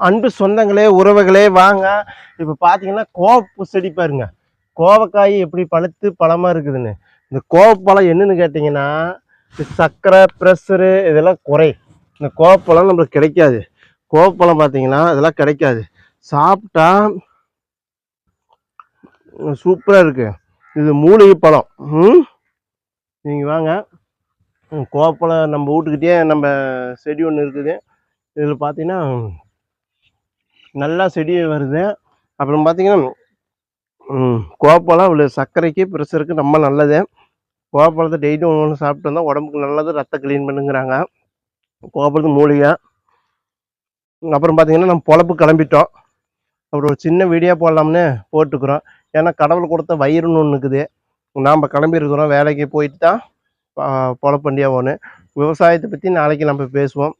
அன்பு சொந்தங்களே, உறவுகளே வாங்க. இப்போ பார்த்தீங்கன்னா கோவப்பூ செடி பாருங்க. கோவக்காய் எப்படி பழுத்து பழமாக இருக்குதுன்னு. இந்த கோவப்பழம் என்னன்னு கேட்டிங்கன்னா, சர்க்கரை ப்ரெஷரு இதெல்லாம் குறை. இந்த கோவப்பழம் நம்மளுக்கு கிடைக்காது. கோவப்பழம் பார்த்தீங்கன்னா இதெல்லாம் கிடைக்காது. சாப்பிட்டா சூப்பராக இருக்குது. இது மூலிகை பழம். நீங்கள் வாங்க. கோவப்பழம் நம்ம வீட்டுக்கிட்டே நம்ம செடி ஒன்று இருக்குது. இதில் பார்த்தீங்கன்னா நல்லா செடி வருது. அப்புறம் பார்த்தீங்கன்னா கோவப்பழம் இவ்வளோ சர்க்கரைக்கு ப்ரெஷருக்கு ரொம்ப நல்லது. கோவப்பழத்தை டெய்லியும் ஒன்று சாப்பிட்டு வந்தால் உடம்புக்கு நல்லது, ரத்தம் க்ளீன் பண்ணுங்கிறாங்க. கோவப்பழத்து மூலிகை. அப்புறம் பார்த்தீங்கன்னா நம்ம பொழப்பு கிளம்பிட்டோம். அப்புறம் ஒரு சின்ன வீடியோ போடலாம்னு போட்டுக்கிறோம். ஏன்னா கடவுள் கொடுத்த வயிறுன்னு ஒன்று இருக்குது. நாம் கிளம்பியிருக்கிறோம், வேலைக்கு போயிட்டு தான் பொழப்பண்டியாக போகணும். விவசாயத்தை பற்றி நாளைக்கு நம்ம பேசுவோம்.